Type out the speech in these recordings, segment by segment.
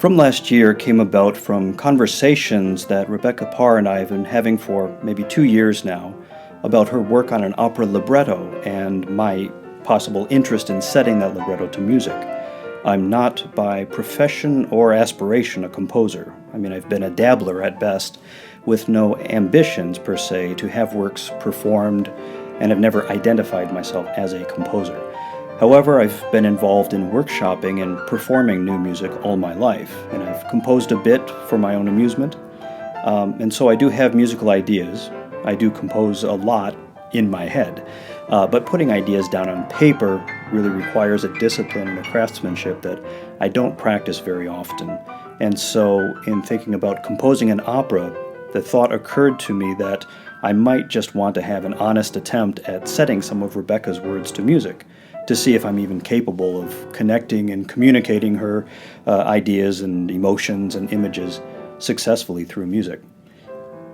From last year came about from conversations that Rebecca Parr and I have been having for maybe 2 years now about her work on an opera libretto and my possible interest in setting that libretto to music. I'm not by profession or aspiration a composer. I've been a dabbler at best, with no ambitions per se to have works performed, and have never identified myself as a composer. However, I've been involved in workshopping and performing new music all my life, and I've composed a bit for my own amusement. And so I do have musical ideas. I do compose a lot in my head, but putting ideas down on paper really requires a discipline and a craftsmanship that I don't practice very often. And so in thinking about composing an opera, the thought occurred to me that I might just want to have an honest attempt at setting some of Rebecca's words to music, to see if I'm even capable of connecting and communicating her ideas and emotions and images successfully through music.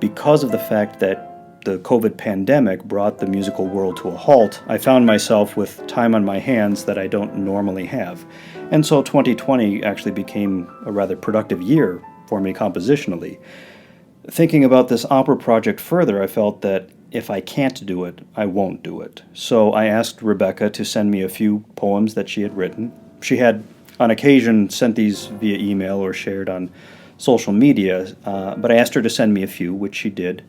Because of the fact that the COVID pandemic brought the musical world to a halt, I found myself with time on my hands that I don't normally have. And so 2020 actually became a rather productive year for me compositionally. Thinking about this opera project further, I felt that if I can't do it, I won't do it. So I asked Rebecca to send me a few poems that she had written. She had, on occasion, sent these via email or shared on social media, but I asked her to send me a few, which she did.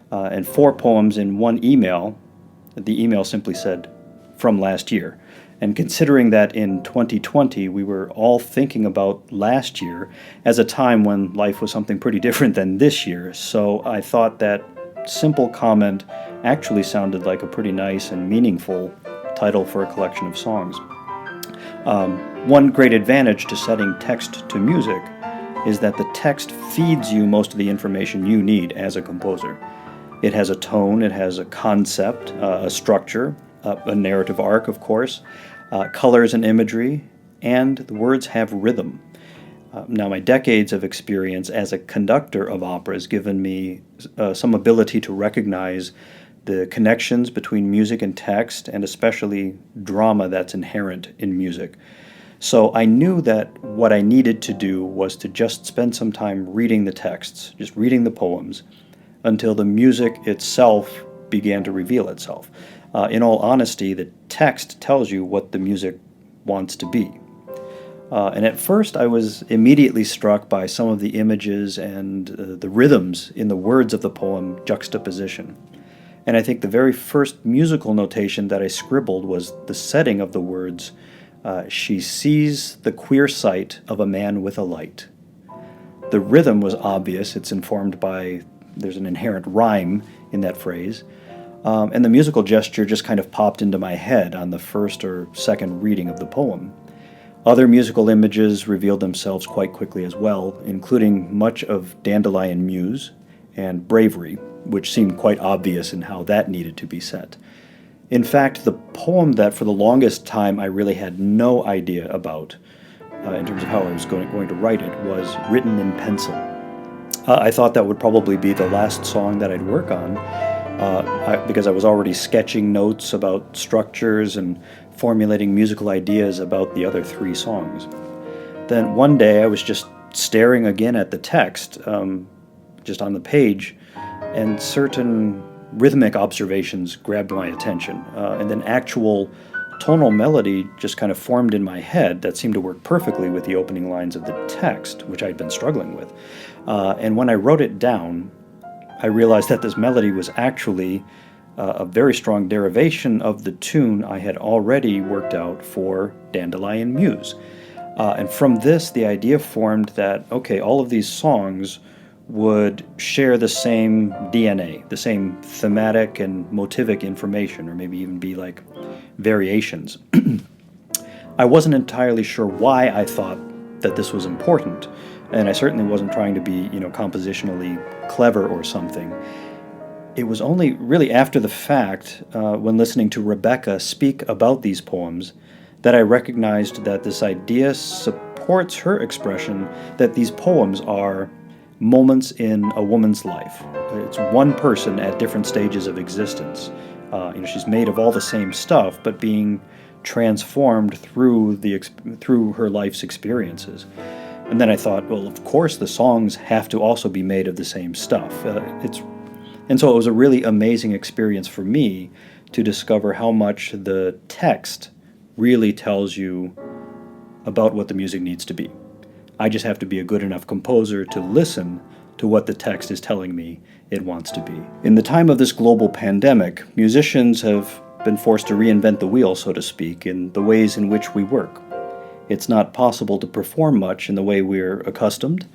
And 4 poems in one email. The email simply said, "From last year." And considering that in 2020 we were all thinking about last year as a time when life was something pretty different than this year, so I thought that simple comment actually sounded like a pretty nice and meaningful title for a collection of songs. One great advantage to setting text to music is that the text feeds you most of the information you need as a composer. It has a tone, it has a concept, a structure, a narrative arc, of course, colors and imagery, and the words have rhythm. Now, my decades of experience as a conductor of opera has given me some ability to recognize the connections between music and text, and especially drama that's inherent in music. So I knew that what I needed to do was to just spend some time reading the texts, just reading the poems, until the music itself began to reveal itself. In all honesty, the text tells you what the music wants to be. And at first I was immediately struck by some of the images and the rhythms in the words of the poem Juxtaposition. And I think the very first musical notation that I scribbled was the setting of the words, "She sees the queer sight of a man with a light." The rhythm was obvious. It's informed by, there's an inherent rhyme in that phrase. And the musical gesture just kind of popped into my head on the first or second reading of the poem. Other musical images revealed themselves quite quickly as well, including much of Dandelion muse and bravery, which seemed quite obvious in how that needed to be set. In fact, the poem that for the longest time I really had no idea about, in terms of how I was going to write it, was written in pencil. I thought that would probably be the last song that I'd work on, because I was already sketching notes about structures and formulating musical ideas about the other 3 songs. Then one day I was just staring again at the text, just on the page, and certain rhythmic observations grabbed my attention, and then actual tonal melody just kind of formed in my head that seemed to work perfectly with the opening lines of the text, which I'd been struggling with. And when I wrote it down, I realized that this melody was actually a very strong derivation of the tune I had already worked out for Dandelion Muse. And from this, the idea formed that, okay, all of these songs would share the same DNA, the same thematic and motivic information, or maybe even be like variations. I wasn't entirely sure why I thought that this was important, and I certainly wasn't trying to be, compositionally clever or something. It was only really after the fact, when listening to Rebecca speak about these poems, that I recognized that this idea supports her expression that these poems are moments in a woman's life. It's one person at different stages of existence. She's made of all the same stuff, but being transformed through her life's experiences. And then I thought, well, of course the songs have to also be made of the same stuff. And so it was a really amazing experience for me to discover how much the text really tells you about what the music needs to be. I just have to be a good enough composer to listen to what the text is telling me it wants to be. In the time of this global pandemic, musicians have been forced to reinvent the wheel, so to speak, in the ways in which we work. It's not possible to perform much in the way we're accustomed,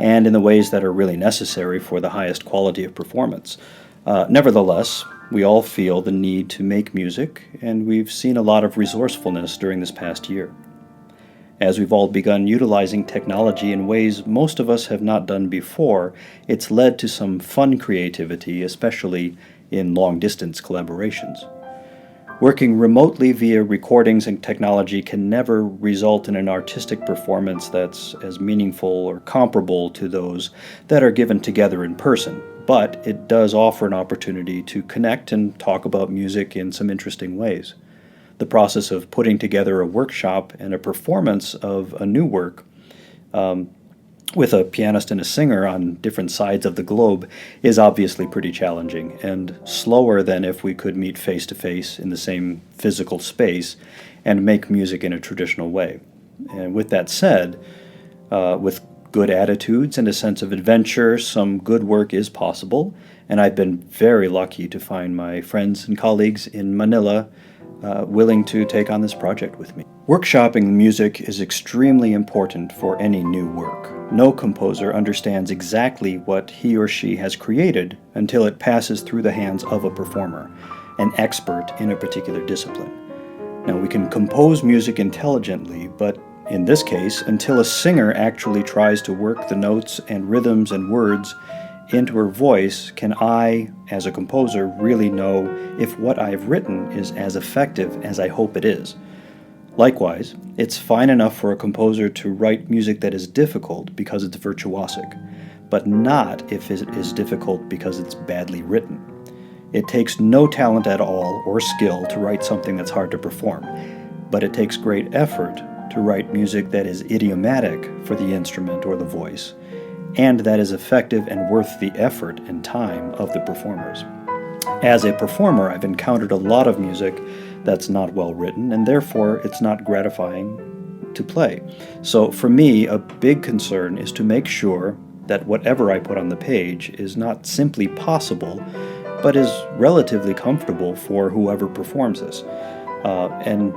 and in the ways that are really necessary for the highest quality of performance. Nevertheless, we all feel the need to make music, and we've seen a lot of resourcefulness during this past year. As we've all begun utilizing technology in ways most of us have not done before, it's led to some fun creativity, especially in long-distance collaborations. Working remotely via recordings and technology can never result in an artistic performance that's as meaningful or comparable to those that are given together in person, but it does offer an opportunity to connect and talk about music in some interesting ways. The process of putting together a workshop and a performance of a new work with a pianist and a singer on different sides of the globe is obviously pretty challenging and slower than if we could meet face to face in the same physical space and make music in a traditional way. And with that said, with good attitudes and a sense of adventure, some good work is possible, and I've been very lucky to find my friends and colleagues in Manila willing to take on this project with me. Workshopping music is extremely important for any new work. No composer understands exactly what he or she has created until it passes through the hands of a performer, an expert in a particular discipline. Now, we can compose music intelligently, but in this case, until a singer actually tries to work the notes and rhythms and words into her voice, can I, as a composer, really know if what I've written is as effective as I hope it is. Likewise, it's fine enough for a composer to write music that is difficult because it's virtuosic, but not if it is difficult because it's badly written. It takes no talent at all or skill to write something that's hard to perform, but it takes great effort to write music that is idiomatic for the instrument or the voice, and that is effective and worth the effort and time of the performers. As a performer, I've encountered a lot of music that's not well written, and therefore it's not gratifying to play. So for me, a big concern is to make sure that whatever I put on the page is not simply possible, but is relatively comfortable for whoever performs this. And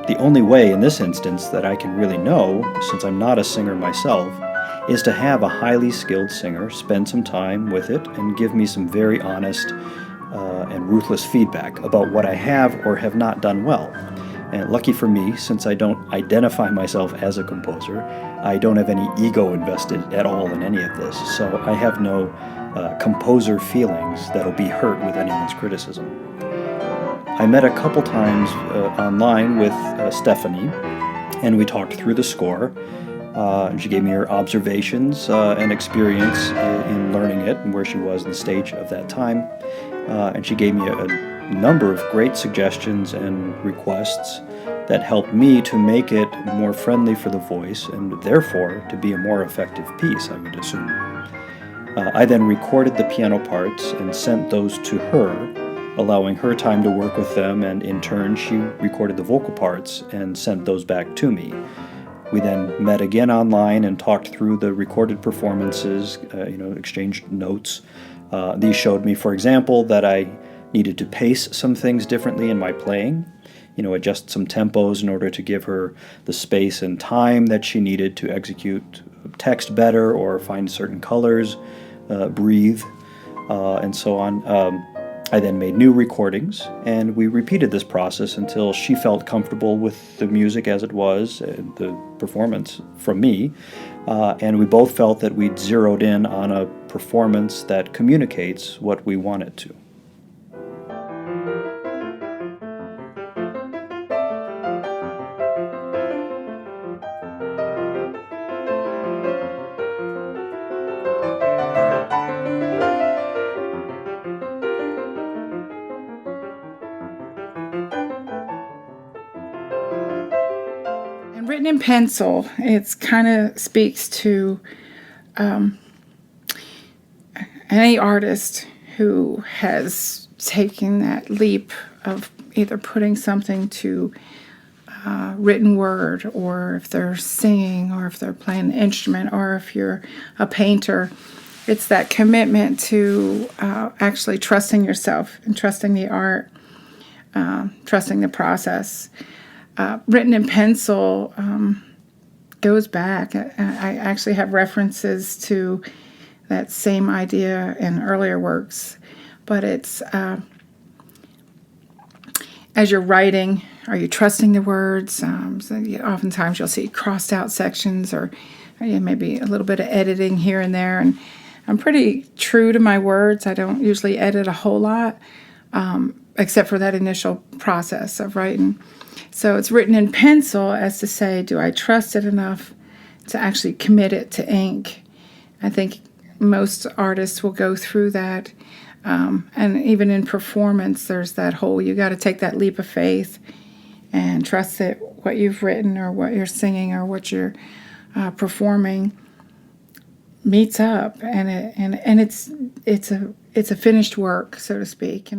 the only way in this instance that I can really know, since I'm not a singer myself, is to have a highly skilled singer spend some time with it and give me some very honest and ruthless feedback about what I have or have not done well. And lucky for me, since I don't identify myself as a composer, I don't have any ego invested at all in any of this, so I have no composer feelings that'll be hurt with anyone's criticism. I met a couple times online with Stefanie, and we talked through the score. She gave me her observations and experience in learning it and where she was in the stage of that time. And she gave me a number of great suggestions and requests that helped me to make it more friendly for the voice and therefore to be a more effective piece, I would assume. I then recorded the piano parts and sent those to her, allowing her time to work with them, and in turn she recorded the vocal parts and sent those back to me. We then met again online and talked through the recorded performances, exchanged notes. These showed me, for example, that I needed to pace some things differently in my playing, adjust some tempos in order to give her the space and time that she needed to execute text better or find certain colors, breathe, and so on. I then made new recordings, and we repeated this process until she felt comfortable with the music as it was, the performance from me, and we both felt that we'd zeroed in on a performance that communicates what we want it to. Written in pencil, it's kind of speaks to any artist who has taken that leap of either putting something to written word, or if they're singing, or if they're playing an instrument, or if you're a painter. It's that commitment to actually trusting yourself and trusting the art, trusting the process. Written in pencil goes back. I actually have references to that same idea in earlier works, but it's as you're writing, are you trusting the words? Oftentimes you'll see crossed out sections, or maybe a little bit of editing here and there, and I'm pretty true to my words. I don't usually edit a whole lot, except for that initial process of writing. So it's written in pencil as to say, do I trust it enough to actually commit it to ink? I think most artists will go through that. And even in performance, there's that whole, you got to take that leap of faith and trust that what you've written, or what you're singing, or what you're performing meets up, and it's a finished work, so to speak.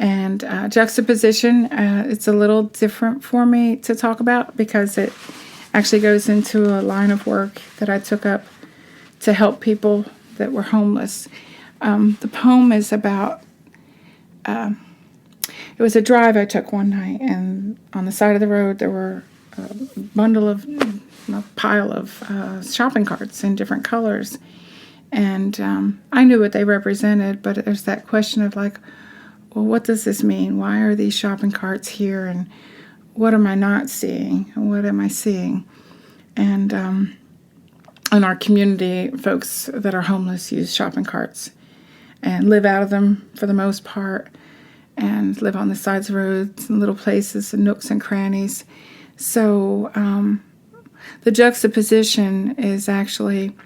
And juxtaposition, it's a little different for me to talk about, because it actually goes into a line of work that I took up to help people that were homeless. The poem is about, it was a drive I took one night, and on the side of the road there were a pile of shopping carts in different colors. And I knew what they represented, but there's that question of like, well, what does this mean? Why are these shopping carts here? And what am I not seeing? And what am I seeing? And in our community, folks that are homeless use shopping carts and live out of them for the most part, and live on the sides of roads and little places and nooks and crannies. So the juxtaposition is actually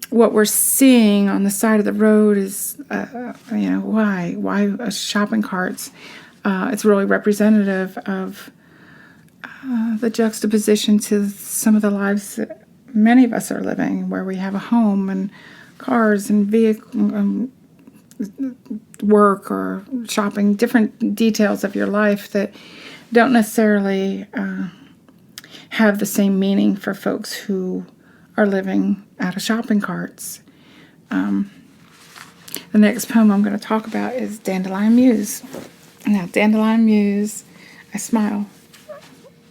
what we're seeing on the side of the road is, why shopping carts? It's really representative of the juxtaposition to some of the lives that many of us are living, where we have a home and cars and vehicle, work or shopping, different details of your life that don't necessarily have the same meaning for folks who are living out of shopping carts. The next poem I'm going to talk about is Dandelion Muse. Now, Dandelion Muse, I smile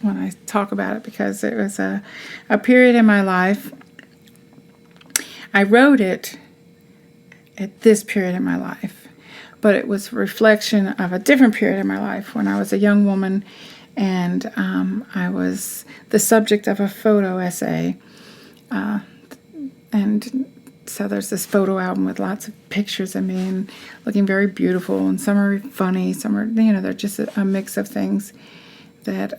when I talk about it, because it was a period in my life. I wrote it at this period in my life, but it was a reflection of a different period in my life when I was a young woman, and I was the subject of a photo essay. And so there's this photo album with lots of pictures of me and looking very beautiful, and some are funny, some are, they're just a mix of things that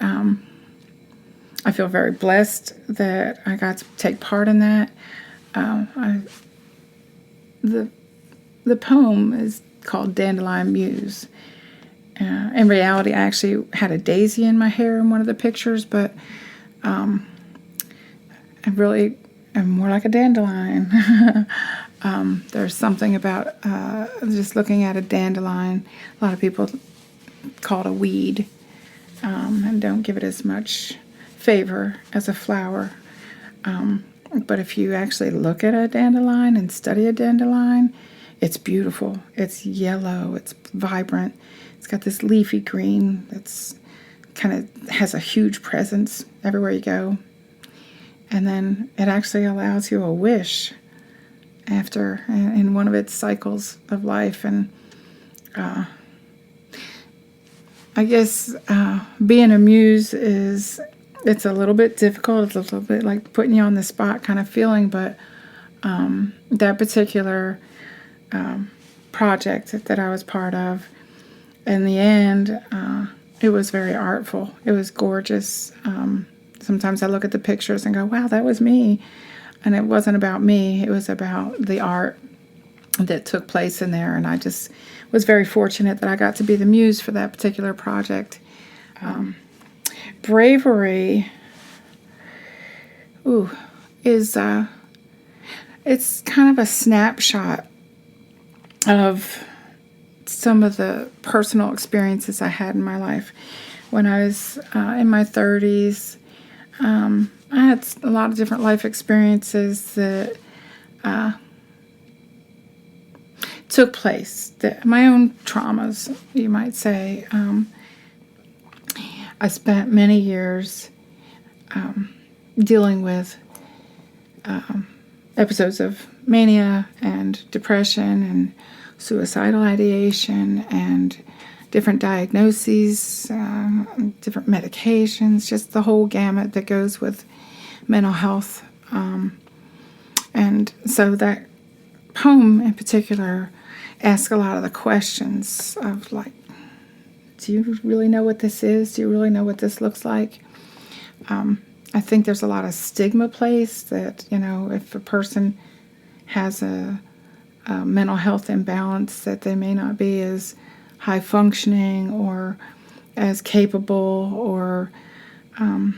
I feel very blessed that I got to take part in that. The poem is called Dandelion Muse. In reality, I actually had a daisy in my hair in one of the pictures, but I really am more like a dandelion. There's something about just looking at a dandelion. A lot of people call it a weed, and don't give it as much favor as a flower. But if you actually look at a dandelion and study a dandelion, it's beautiful. It's yellow. It's vibrant. It's got this leafy green that's kind of has a huge presence everywhere you go. And then it actually allows you a wish after, in one of its cycles of life. And I guess being a muse it's a little bit difficult. It's a little bit like putting you on the spot kind of feeling, but that particular project that I was part of, in the end, it was very artful. It was gorgeous. Sometimes I look at the pictures and go, wow, that was me. And it wasn't about me. It was about the art that took place in there. And I just was very fortunate that I got to be the muse for that particular project. bravery is it's kind of a snapshot of some of the personal experiences I had in my life. When I was in my 30s, I had a lot of different life experiences that took place, my own traumas, you might say. I spent many years dealing with episodes of mania and depression and suicidal ideation and different diagnoses, different medications, just the whole gamut that goes with mental health. And so that poem in particular asks a lot of the questions of, like, do you really know what this is? Do you really know what this looks like? I think there's a lot of stigma placed that, if a person has a mental health imbalance, that they may not be as high functioning or as capable, or there's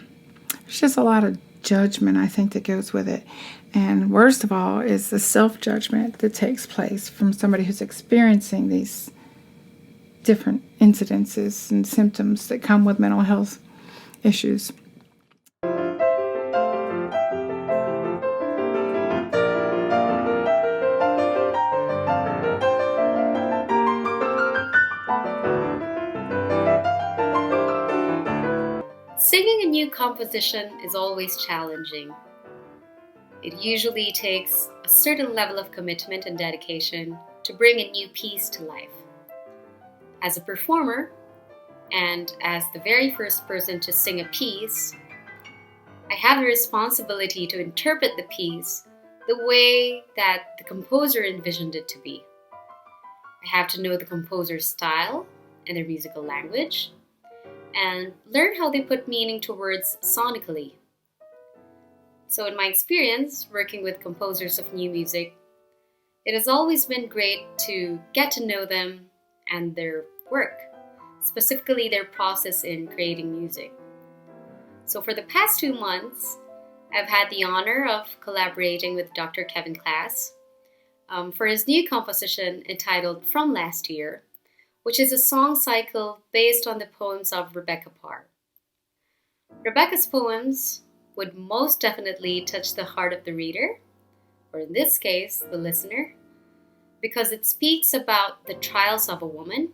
just a lot of judgment, I think, that goes with it. And worst of all is the self-judgment that takes place from somebody who's experiencing these different incidences and symptoms that come with mental health issues. Singing a new composition is always challenging. It usually takes a certain level of commitment and dedication to bring a new piece to life. As a performer, and as the very first person to sing a piece, I have the responsibility to interpret the piece the way that the composer envisioned it to be. I have to know the composer's style and their musical language, and learn how they put meaning to words sonically. So in my experience working with composers of new music, it has always been great to get to know them and their work, specifically their process in creating music. So for the past 2 months, I've had the honor of collaborating with Dr. Kevin Class for his new composition entitled From Last Year, which is a song cycle based on the poems of Rebecca Parr. Rebecca's poems would most definitely touch the heart of the reader, or in this case, the listener, because it speaks about the trials of a woman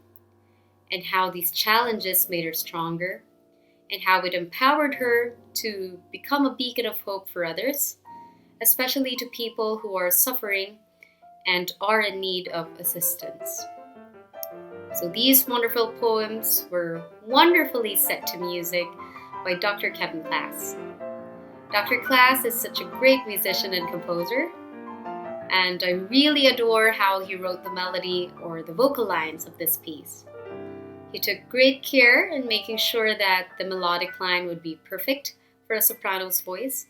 and how these challenges made her stronger and how it empowered her to become a beacon of hope for others, especially to people who are suffering and are in need of assistance. So these wonderful poems were wonderfully set to music by Dr. Kevin Class. Dr. Class is such a great musician and composer, and I really adore how he wrote the melody or the vocal lines of this piece. He took great care in making sure that the melodic line would be perfect for a soprano's voice.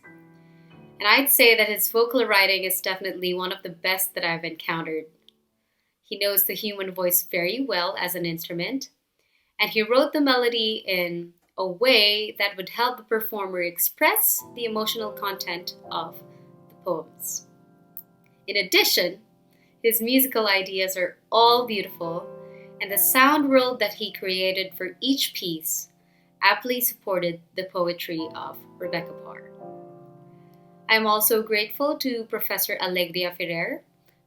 And I'd say that his vocal writing is definitely one of the best that I've encountered. He knows the human voice very well as an instrument, and he wrote the melody in a way that would help the performer express the emotional content of the poems. In addition, his musical ideas are all beautiful, and the sound world that he created for each piece aptly supported the poetry of Rebecca Parr. I am also grateful to Professor Alegria Ferrer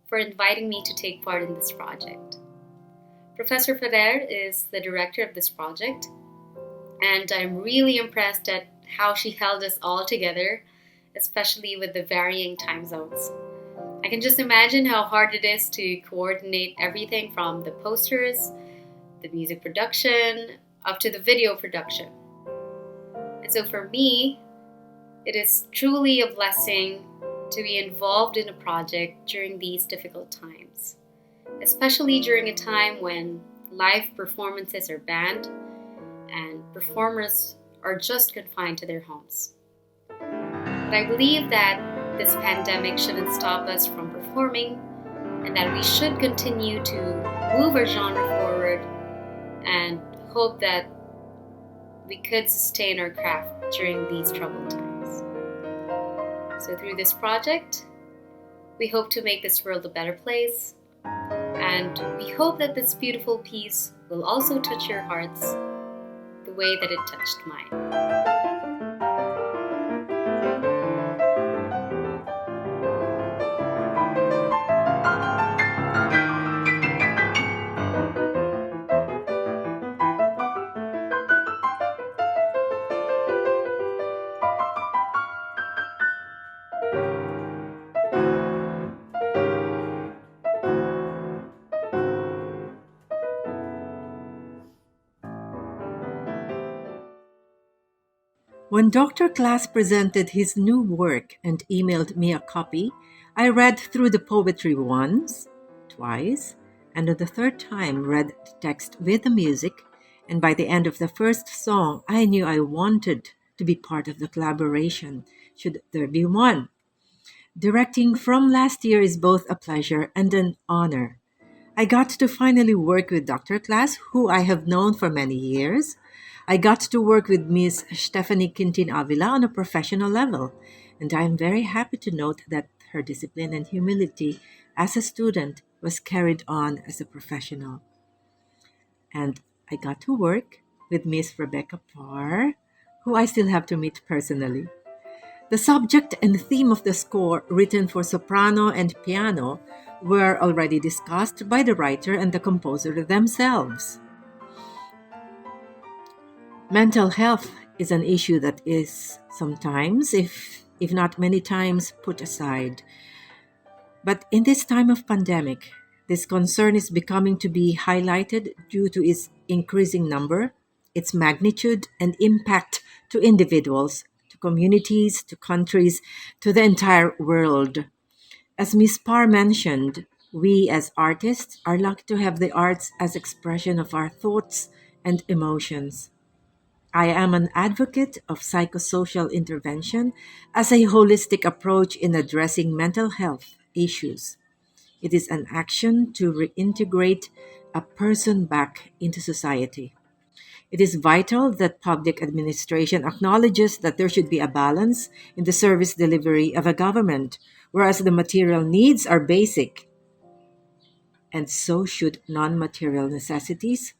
for inviting me to take part in this project. Professor Ferrer is the director of this project, and I'm really impressed at how she held us all together, especially with the varying time zones. I can just imagine how hard it is to coordinate everything from the posters, the music production, up to the video production. And so for me, it is truly a blessing to be involved in a project during these difficult times, especially during a time when live performances are banned and performers are just confined to their homes. But I believe that this pandemic shouldn't stop us from performing, and that we should continue to move our genre forward and hope that we could sustain our craft during these troubled times. So through this project, we hope to make this world a better place, and we hope that this beautiful piece will also touch your hearts the way that it touched mine. When Dr. Class presented his new work and emailed me a copy, I read through the poetry once, twice, and on the third time read the text with the music, and by the end of the first song, I knew I wanted to be part of the collaboration, should there be one. Directing from last year is both a pleasure and an honor. I got to finally work with Dr. Class, who I have known for many years. I got to work with Miss Stefanie Quintin-Avila on a professional level, and I am very happy to note that her discipline and humility as a student was carried on as a professional. And I got to work with Miss Rebecca Parr, who I still have to meet personally. The subject and theme of the score, written for soprano and piano, were already discussed by the writer and the composer themselves. Mental health is an issue that is sometimes, if not many times, put aside. But in this time of pandemic, this concern is becoming to be highlighted due to its increasing number, its magnitude and impact to individuals, to communities, to countries, to the entire world. As Ms. Parr mentioned, we as artists are lucky to have the arts as expression of our thoughts and emotions. I am an advocate of psychosocial intervention as a holistic approach in addressing mental health issues. It is an action to reintegrate a person back into society. It is vital that public administration acknowledges that there should be a balance in the service delivery of a government, whereas the material needs are basic, and so should non material necessities,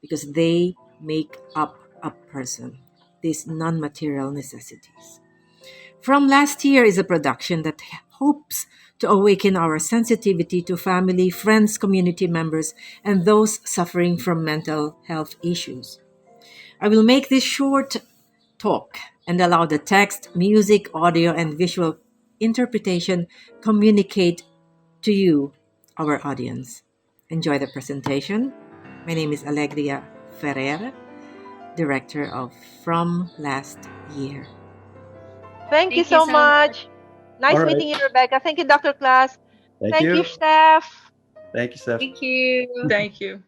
because they make up a person, these non material necessities. From last year is a production that hopes to awaken our sensitivity to family, friends, community members, and those suffering from mental health issues. I will make this short talk and allow the text, music, audio, and visual interpretation communicate to you, our audience. Enjoy the presentation. My name is Alegria Ferrer, director of From Last Year. Thank you so much. Nice meeting you, Rebecca. Thank you, Dr. Class. Thank you, Steph. Thank you, Steph. Thank you. Thank you.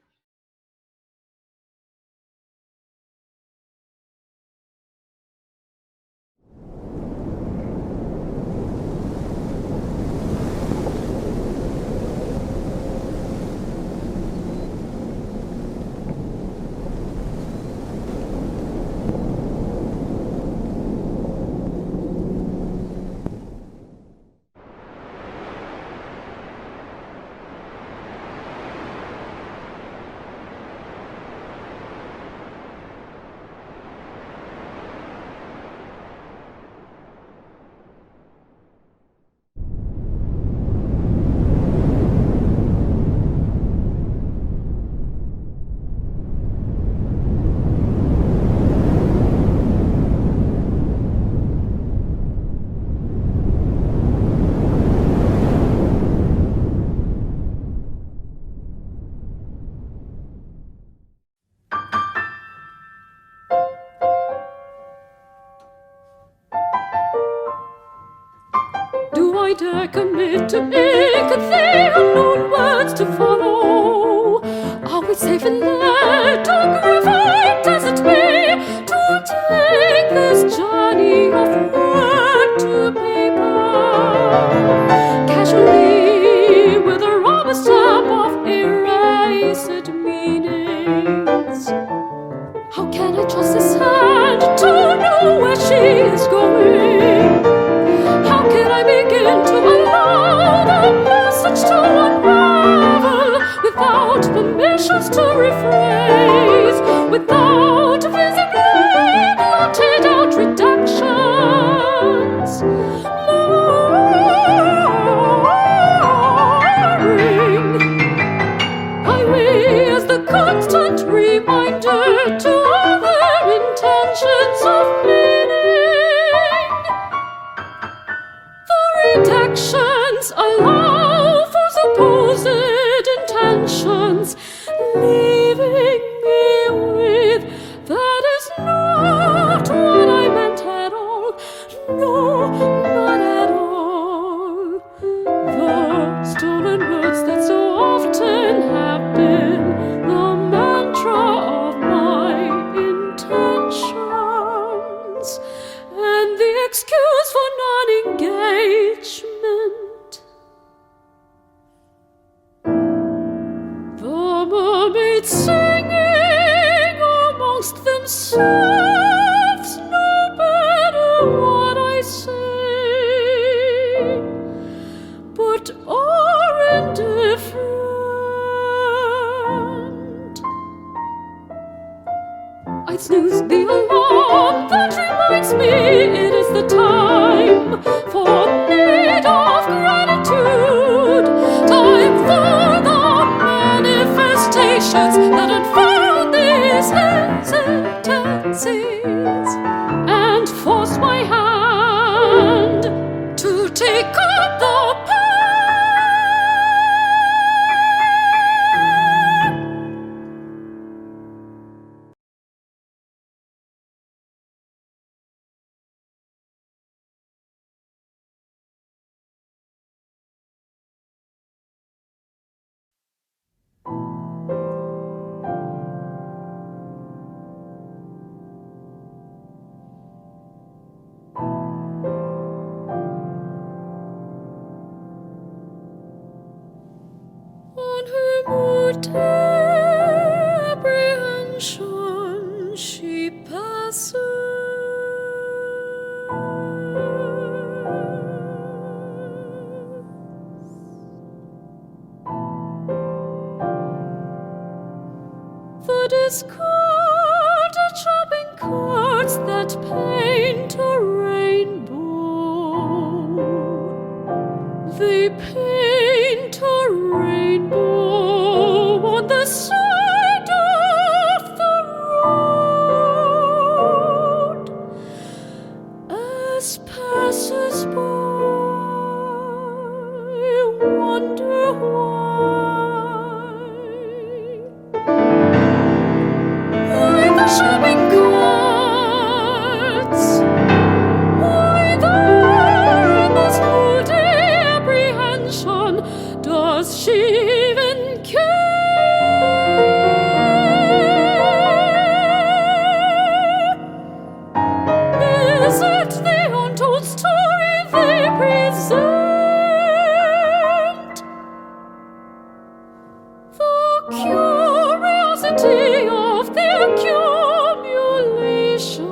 Do I dare commit to make the unknown words to follow? Are we safe and let or grieved as it may to take this journey of word to paper? Casually, with a rubber stamp of erased meanings. How can I trust this hand? expressions to rephrase without visibly blotted out reductions. Marring highway as the constant reminder to other intentions of meaning. The redactions allow for supposed intentions, leaving me with that is not what I meant at all. No, not at all. The stolen words that so often have been the mantra of my intentions and the excuse for non-engagement. The mermaids singing amongst themselves know better what I say, but are indifferent. I snooze the alarm that reminds me it is the time for need of gratitude, time for the manifestations that unfold these hesitancies, and force my hand to take up the pen. On her mood apprehension she passes, the discarded shopping carts that paint a rainbow. They paint a rainbow on the side of the road. As passers-by wonder why the shopping carts, why there in this moody apprehension does she even care? Is it the untold story they present? The curiosity of the accumulation.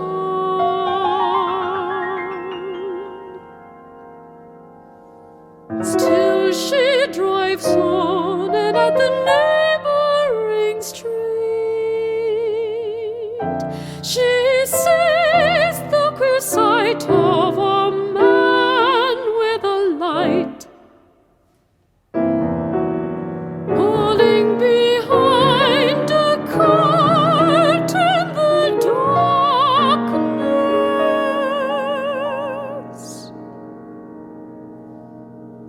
Still she drives on, and at the neighboring street she sees the queer sight of a man with a light pulling behind a cart in the darkness.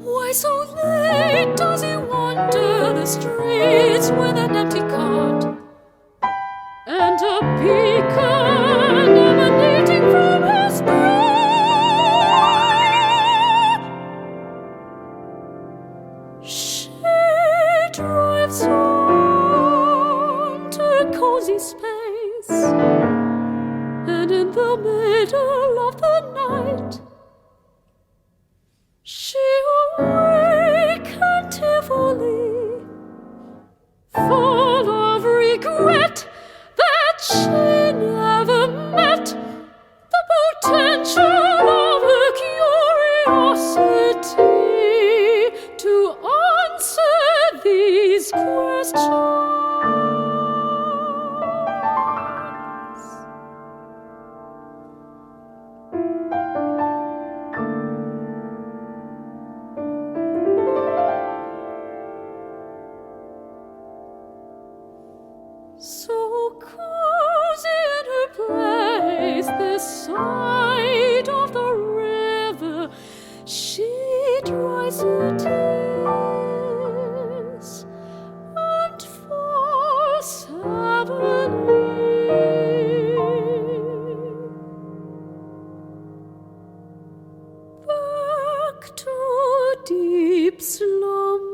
Why so late does he wander the streets with an empty cart and a beacon emanating from his brow? She drives on to a cozy space, and in the middle of the night she awake antively, full of regret that she never met the potential of her curiosity to answer these questions. So cozy in her place, this side of the river, she dries her tears and falls heavily back to deep slumber.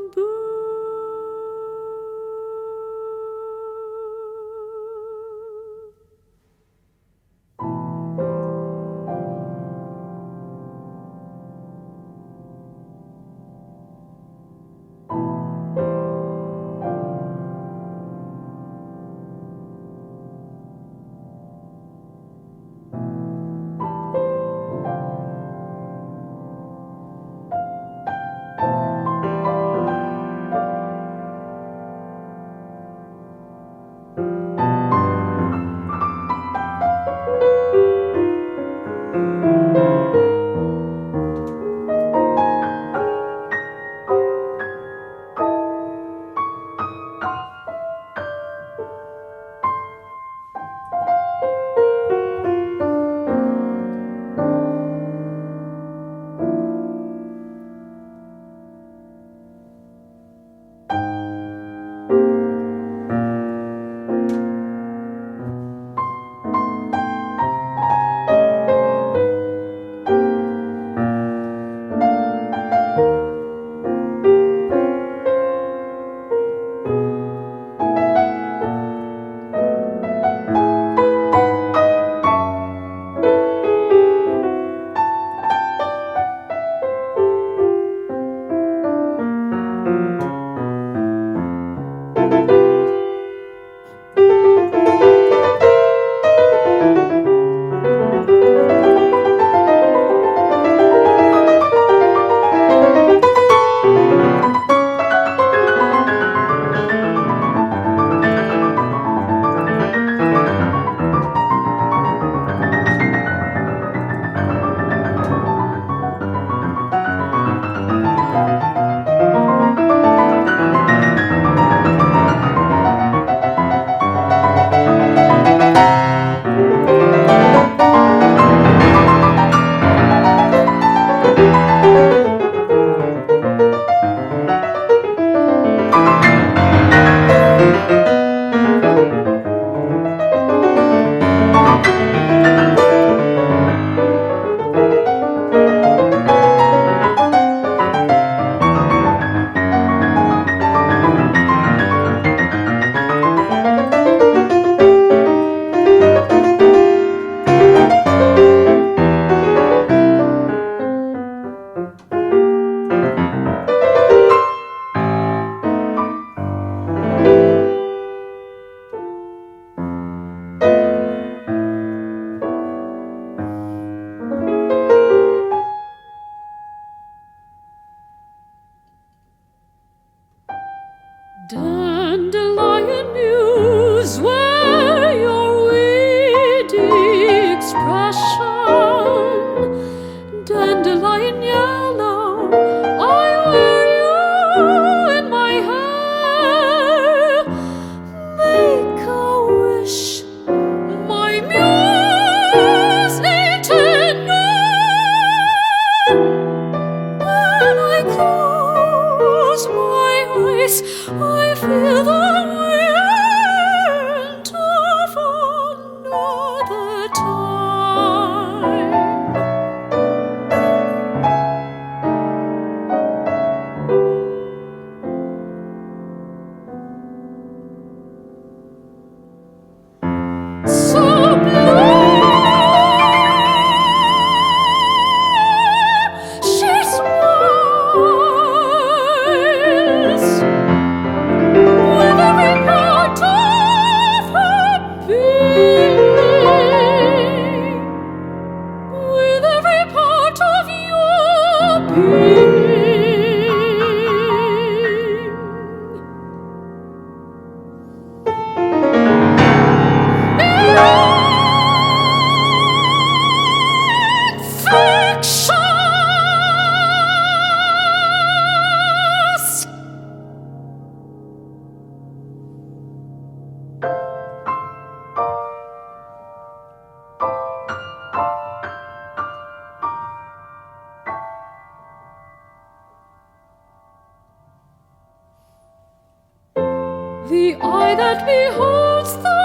eye that beholds the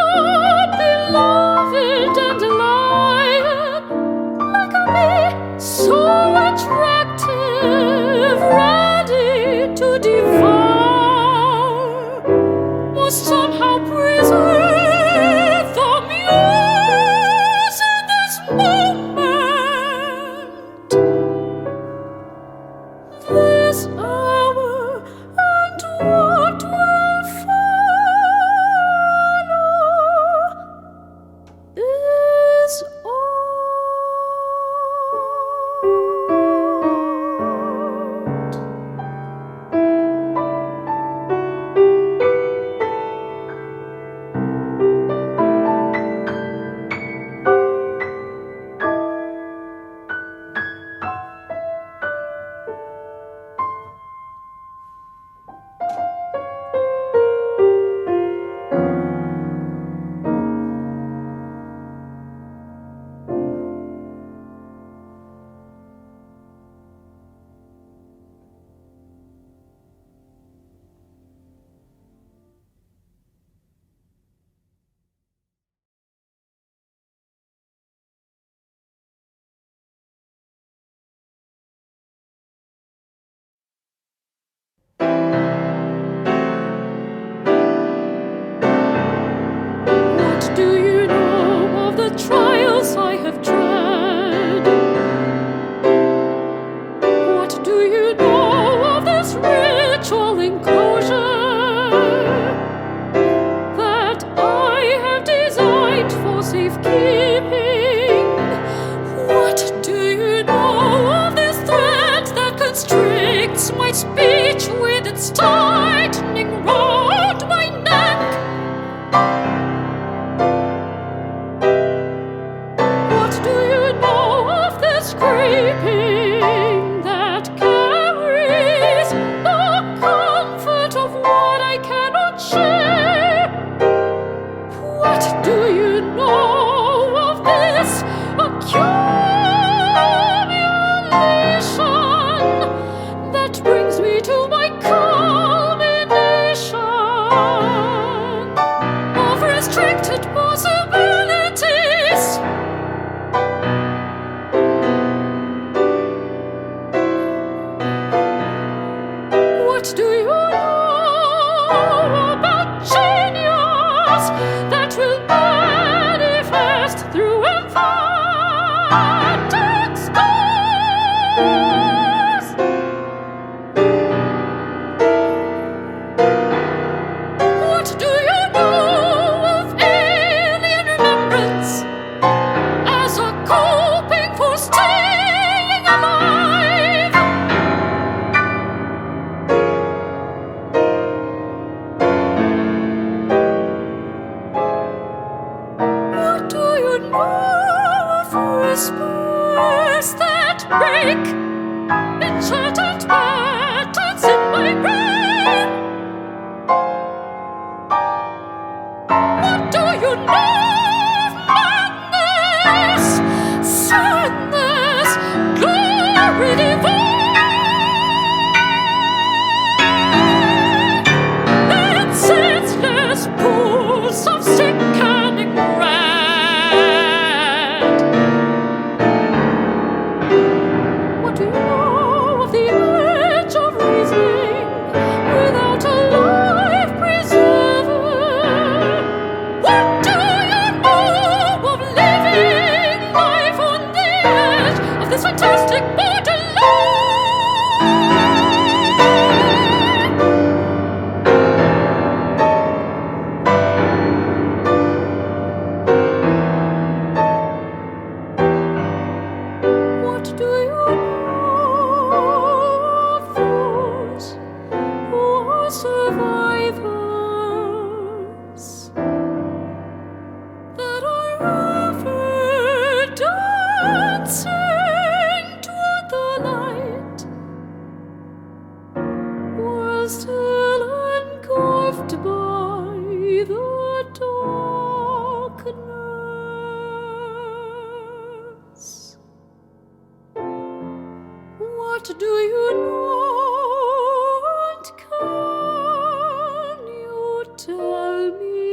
beloved dandelion, like a bee so attractive, ready to devour, must somehow preserve the muse in this moment, this hour, and what will follow is all. What do you know of the trials I have tread? What do you know of this ritual enclosure that I have designed for safekeeping? What do you know of this thread that constricts my speech with its tightening round my neck? What do you know of this scraping that carries the comfort of what I cannot share? What do you know of this accumulation that brings me to my culmination of restricted possibilities? What do you know about genius that will manifest through emphatic scars? What do you know of alien remembrance as a coping for staying alive? What do you know of whispers that break enchanted patterns in my brain? What do you know of madness, sadness, glory divine, and senseless pools of sickening red? What do you know of the edge of reasoning without a life preserver? What do you know of living life on the edge of this fantastic borderline? What do you know of those who are survivors that are ever dancing toward the light, while still engulfed by the darkness? What do you know, and can you tell tell me